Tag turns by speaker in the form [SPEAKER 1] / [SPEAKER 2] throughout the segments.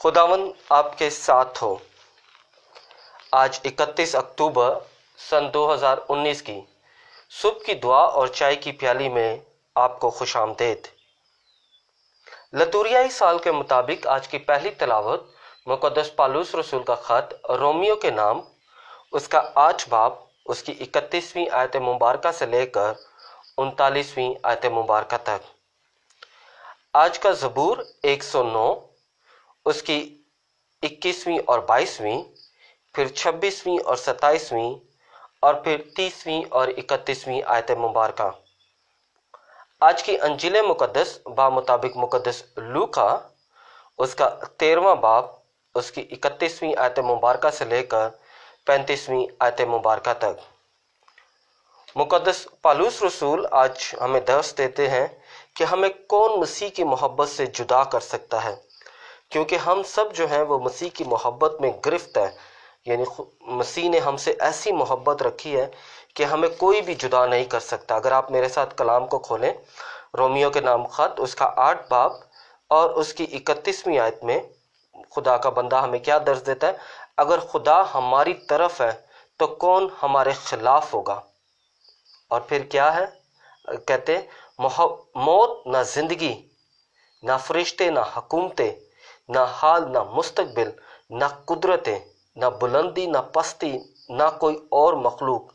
[SPEAKER 1] खुदावन आपके साथ हो। आज 31 अक्टूबर सन 2019 की सुबह की दुआ और चाय की प्याली में आपको खुशामदीद। लतूरियाई साल के मुताबिक आज की पहली तिलावत मुक़द्दस पौलुस रसूल का ख़त रोमियो के नाम, उसका 8 बाब, उसकी 31वीं आयत मुबारका से लेकर 39वीं आयत मुबारका तक। आज का ज़बूर 109, उसकी 21वीं और 22वीं, फिर 26वीं और 27वीं, और फिर 30वीं और 31वीं आयत मुबारका। आज की अंजील मुक़द्दस बा मुताबिक मुक़द्दस लूका, उसका 13वां बाब, उसकी 31वीं आयत मुबारका से लेकर 35वीं आयत मुबारका तक। मुक़द्दस पौलुस रसूल आज हमें दर्स देते हैं कि हमें कौन मसीह की मोहब्बत से जुदा कर सकता है, क्योंकि हम सब जो हैं वो मसीह की मोहब्बत में गिरफ्त है। यानी मसीह ने हमसे ऐसी मोहब्बत रखी है कि हमें कोई भी जुदा नहीं कर सकता। अगर आप मेरे साथ कलाम को खोलें, रोमियो के नाम ख़त, उसका 8 बाब और उसकी 31वीं आयत में खुदा का बंदा हमें क्या दर्ज देता है? अगर खुदा हमारी तरफ है तो कौन हमारे खिलाफ होगा। और फिर क्या है? कहते मौत ना जिंदगी, ना फरिश्ते, ना हुकूमतें, ना हाल, ना मुस्तकबिल, ना कुदरतें, ना बुलंदी, ना पस्ती, ना कोई और मखलूक,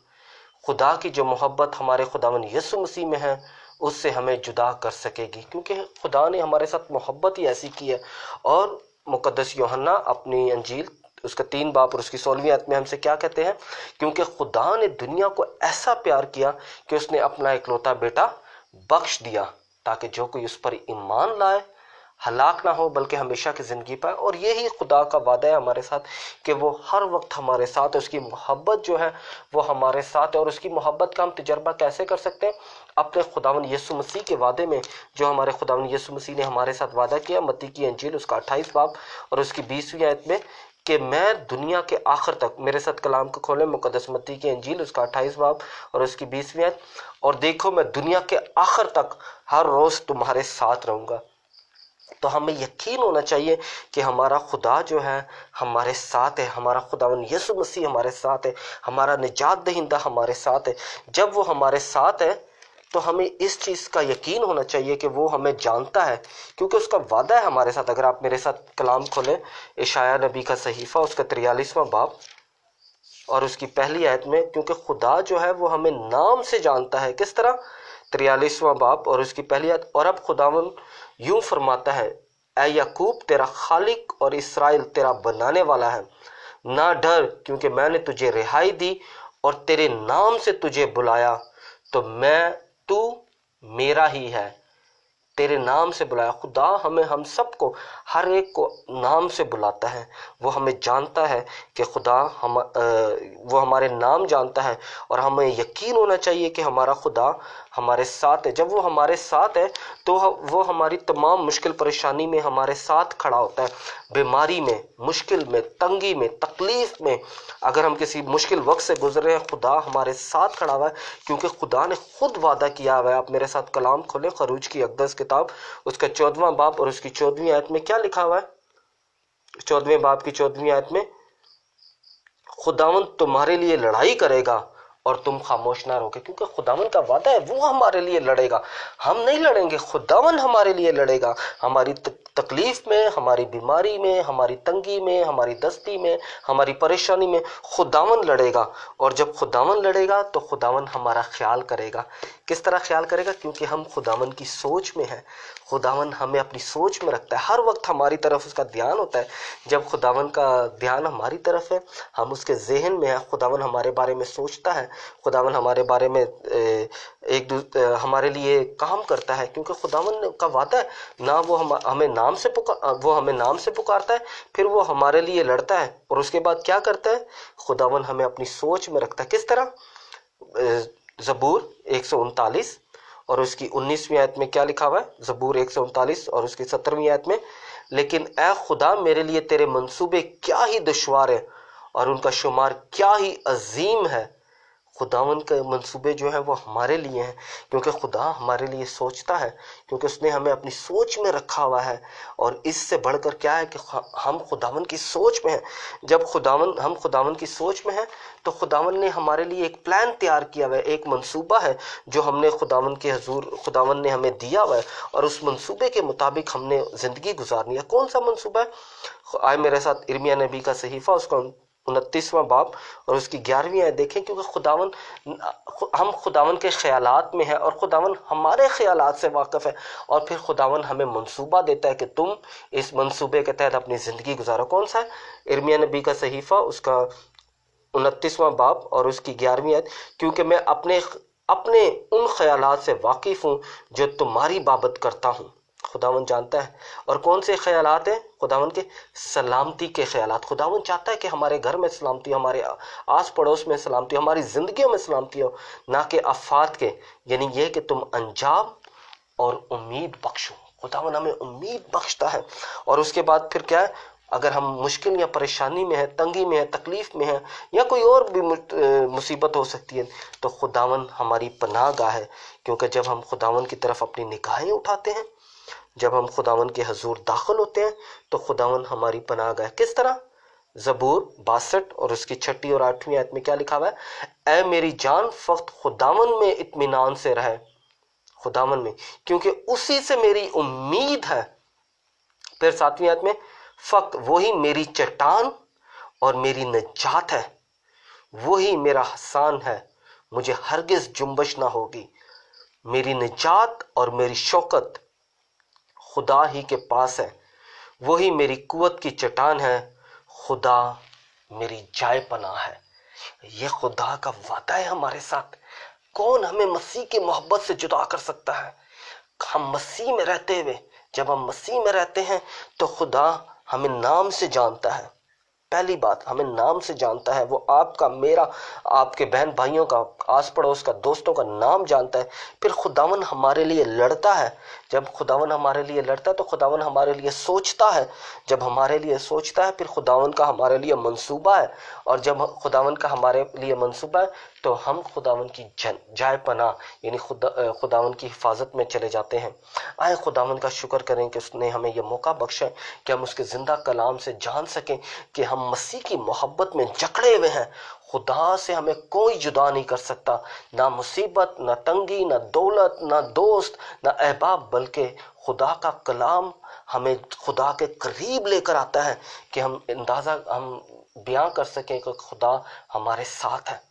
[SPEAKER 1] खुदा की जो मोहब्बत हमारे खुदावन यीशु मसीह में है उससे हमें जुदा कर सकेगी, क्योंकि खुदा ने हमारे साथ मोहब्बत ही ऐसी की है। और मुक़द्दस यूहन्ना अपनी अंजील, उसका 3 बाब और उसकी 16वीं आयत में हमसे क्या कहते हैं? क्योंकि खुदा ने दुनिया को ऐसा प्यार किया कि उसने अपना इकलौता बेटा बख्श दिया, ताकि जो कोई उस पर ईमान लाए हलाक ना हो बल्कि हमेशा की ज़िंदगी पाए। और यही खुदा का वादा है हमारे साथ कि वो हर वक्त हमारे साथ, उसकी मोहब्बत जो है वो हमारे साथ है। और उसकी मोहब्बत का हम तजर्बा कैसे कर सकते हैं? अपने खुदावन यीशु मसीह के वादे में, जो हमारे खुदावन यीशु मसीह ने हमारे साथ वादा किया। मत्ती की अंजील, उसका 28 बाब और उसकी 20वीं आयत में, कि मैं दुनिया के आखिर तक, मेरे साथ कलाम को खोलें, मुक़द्दस मत्ती की अंजील, उसका 28 बाब और उसकी 20वीं आयत, और देखो मैं दुनिया के आखिर तक हर रोज़ तुम्हारे साथ रहूँगा। तो हमें यकीन होना चाहिए कि हमारा खुदा जो है हमारे साथ है, हमारा खुदावन यीशु मसीह हमारे साथ है, हमारा निजात दहिंदा हमारे साथ है। जब वो हमारे साथ है तो हमें इस चीज़ का यकीन होना चाहिए कि वो हमें जानता है, क्योंकि उसका वादा है हमारे साथ। अगर आप मेरे साथ कलाम खोलें, इशाया नबी का सहीफ़ा, उसका 43वां बाब और उसकी पहली आयत में, क्योंकि खुदा जो है वो हमें नाम से जानता है। किस तरह? 43वां बाब और उसकी पहली आयत, और अब खुदावन यूं फरमाता है, ऐ याकूब तेरा खालिक और इस्राएल तेरा बनाने वाला है, ना डर, क्योंकि मैंने तुझे रिहाई दी और तेरे नाम से तुझे बुलाया, तो तू मेरा ही है, तेरे नाम से बुलाया। खुदा हमें, हम सबको, हर एक को नाम से बुलाता है। वो हमें जानता है कि खुदा वो हमारे नाम जानता है, और हमें यकीन होना चाहिए कि हमारा खुदा हमारे साथ है। जब वो हमारे साथ है तो वो हमारी तमाम मुश्किल परेशानी में हमारे साथ खड़ा होता है। बीमारी में, मुश्किल में, तंगी में, तकलीफ में, अगर हम किसी मुश्किल वक्त से गुजर रहे हैं, खुदा हमारे साथ खड़ा हुआ है, क्योंकि खुदा ने खुद वादा किया हुआ है। आप मेरे साथ कलाम खोलें, खरूज की अक़दस किताब, उसका 14वां बाब और उसकी 14वीं आयत में क्या लिखा हुआ है? 14वें बाब की 14वीं आयत में, खुदावन तुम्हारे लिए लड़ाई करेगा और तुम खामोश ना रहोगे। क्योंकि खुदावन का वादा है, वो हमारे लिए लड़ेगा, हम नहीं लड़ेंगे, खुदावन हमारे लिए लड़ेगा। हमारी तकलीफ में, हमारी बीमारी में, हमारी तंगी में, हमारी दस्ती में, हमारी परेशानी में खुदावन लड़ेगा। और जब खुदावन लड़ेगा तो खुदावन हमारा ख्याल करेगा। किस तरह ख्याल करेगा? क्योंकि हम खुदावन की सोच में हैं। खुदावन हमें अपनी सोच में रखता है, हर वक्त हमारी तरफ उसका ध्यान होता है। जब खुदावन का ध्यान हमारी तरफ है, हम उसके जहन में है, खुदावन हमारे बारे में सोचता है, खुदावन हमारे बारे में हमारे लिए काम करता है। क्योंकि खुदावन का वादा है, ना वो हमें नाम से पुकारता है, फिर वो हमारे लिए लड़ता है, और उसके बाद क्या करता है? खुदावन हमें अपनी सोच में रखता है। किस तरह? ज़बूर 139 और उसकी 19वीं आयत में क्या लिखा हुआ है? ज़बूर 139 और उसकी 17वीं आयत में, लेकिन ए खुदा मेरे लिए तेरे मंसूबे क्या ही दुश्वार है और उनका शुमार क्या ही अजीम है। खुदावन के मंसूबे जो हैं वो हमारे लिए हैं, क्योंकि खुदा हमारे लिए सोचता है, क्योंकि उसने हमें अपनी सोच में रखा हुआ है। और इससे बढ़कर क्या है कि हम खुदावन की सोच में हैं। जब हम खुदावन की सोच में हैं तो खुदावन ने हमारे लिए एक प्लान तैयार किया हुआ है, एक मंसूबा है जो हमने खुदावन के हजूर खुदावन ने हमें दिया हुआ है, और उस मंसूबे के मुताबिक हमने ज़िंदगी गुजारनी है। कौन सा मंसूबा है? आए मेरे साथ इर्मिया नबी का सहीफ़ा, उसका 29वां बाब और उसकी 11वीं आयत देखें। क्योंकि हम खुदावन के ख्यालात में हैं और खुदावन हमारे ख्यालात से वाकिफ़ है, और फिर खुदावन हमें मंसूबा देता है कि तुम इस मंसूबे के तहत अपनी ज़िंदगी गुजारो। कौन सा है? इर्मिया नबी का सहीफ़ा, उसका 29वां बाब और उसकी 11वीं आयत। क्योंकि मैं अपने उन ख्यालात से वाकिफ़ हूँ जो तुम्हारी बाबत करता हूँ। खुदावन जानता है। और कौन से ख्यालात हैं? खुदावन के सलामती के ख्यालात। खुदावन चाहता है कि हमारे घर में सलामती, हमारे आस पड़ोस में सलामती, हमारी ज़िंदगियों में सलामती हो, ना कि आफात के। यानी यह कि तुम अंजाम और उम्मीद बख्शो। खुदावन हमें उम्मीद बख्शता है। और उसके बाद फिर क्या है? अगर हम मुश्किल या परेशानी में है, तंगी में है, तकलीफ में है, या कोई और भी मुसीबत हो सकती है, तो खुदावन हमारी पनाह गाह है। क्योंकि जब हम खुदावन की तरफ अपनी निगाहें उठाते हैं, जब हम खुदावन के हजूर दाखिल होते हैं, तो खुदावन हमारी पनाह गाह। किस तरह? ज़बूर 62 और उसकी 6 और 8वीं आयत में क्या लिखा हुआ है? ऐ मेरी जान, फक्त खुदावन में इत्मीनान से रहे, खुदावन में, क्योंकि उसी से मेरी उम्मीद है। फिर 7वीं आयत में, फक्त वही मेरी चट्टान और मेरी निजात है, वही मेरा हसान है, मुझे हरगिज जुम्बश ना होगी। मेरी निजात और मेरी शौकत खुदा ही के पास है, वही मेरी कुव्वत की चट्टान है, खुदा मेरी जाय पनाह है। ये खुदा का वादा है हमारे साथ। कौन हमें मसीह की मोहब्बत से जुदा कर सकता है? हम मसीह में रहते हुए, जब हम मसीह में रहते हैं तो खुदा हमें नाम से जानता है। पहली बात, हमें नाम से जानता है। वो आपका, मेरा, आपके बहन भाइयों का, आस पड़ोस का, दोस्तों का नाम जानता है। फिर खुदावन हमारे लिए लड़ता है। जब खुदावन हमारे लिए लड़ता है तो खुदावन हमारे लिए सोचता है। जब हमारे लिए सोचता है, फिर खुदावन का हमारे लिए मंसूबा है। और जब खुदावन का हमारे लिए मंसूबा है तो हम खुदावन की जाय पनाह यानी खुदावन की हिफाजत में चले जाते हैं। आए खुदावन का शुक्र करें कि उसने हमें यह मौका बख्शा है कि हम उसके ज़िंदा कलाम से जान सकें कि हम मसीह की मोहब्बत में जकड़े हुए हैं। खुदा से हमें कोई जुदा नहीं कर सकता, ना मुसीबत, ना तंगी, ना दौलत, ना दोस्त, ना अहबाब, बल्कि खुदा का कलाम हमें खुदा के करीब लेकर आता है कि हम बयां कर सकें कि खुदा हमारे साथ है।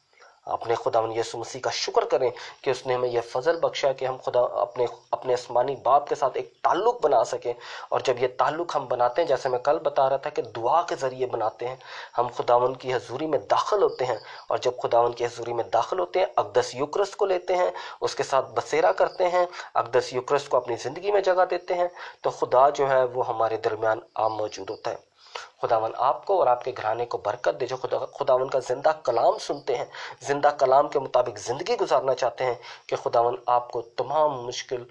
[SPEAKER 1] अपने खुदावन यीशु मसीह का शुक्र करें कि उसने हमें यह फजल बख्शा कि हम खुदा अपने आसमानी बाप के साथ एक ताल्लुक बना सकें। और जब ये ताल्लुक हम बनाते हैं, जैसे मैं कल बता रहा था कि दुआ के ज़रिए बनाते हैं, हम खुदावन की हजूरी में दाखिल होते हैं। और जब खुदावन की हजूरी में दाखिल होते हैं, अक़दस यूकरिस्त को लेते हैं, उसके साथ बसेरा करते हैं, अक़दस यूकरिस्त को अपनी ज़िंदगी में जगह देते हैं, तो खुदा जो है वो हमारे दरमियान आम मौजूद होता है। खुदावन आपको और आपके घराने को बरकत दे, जो खुदावन का जिंदा कलाम सुनते हैं, जिंदा कलाम के मुताबिक ज़िंदगी गुजारना चाहते हैं, कि खुदावन आपको तमाम मुश्किल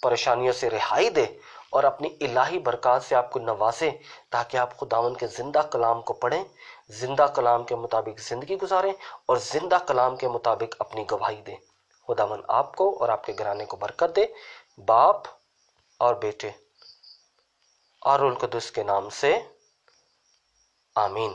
[SPEAKER 1] परेशानियों से रिहाई दे और अपनी इलाही बरकत से आपको नवाजे, ताकि आप खुदावन के ज़िंदा कलाम को पढ़ें, ज़िंदा कलाम के मुताबिक ज़िंदगी गुजारें और ज़िंदा कलाम के मुताबिक अपनी गवाही दें। खुदावन आपको और आपके घराने को बरकत दे, बाप और बेटे और रूहुल कुद्दुस के नाम से, आमीन।